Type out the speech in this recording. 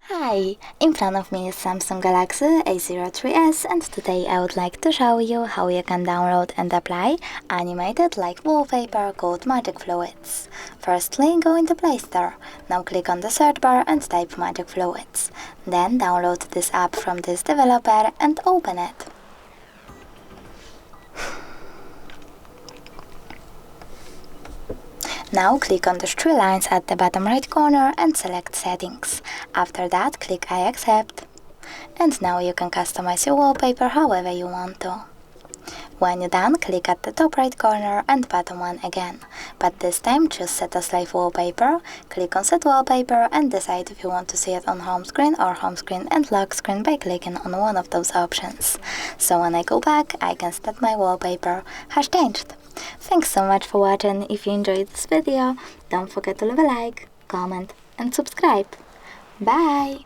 Hi, in front of me is Samsung Galaxy A03s, and today I would like to show you how you can download and apply animated like wallpaper called Magic Fluids. Firstly, go into Play Store. Now click on the search bar and type Magic Fluids. Then download this app from this developer and open it. Now click on the three lines at the bottom right corner and select Settings. After that, click I accept. And now you can customize your wallpaper however you want to. When you're done, click at the top right corner and bottom one again. But this time choose Set as Live Wallpaper, click on Set Wallpaper and decide if you want to see it on home screen or home screen and lock screen by clicking on one of those options. So when I go back, I can see that my wallpaper has changed. Thanks so much for watching. If you enjoyed this video, don't forget to leave a like, comment and subscribe. Bye!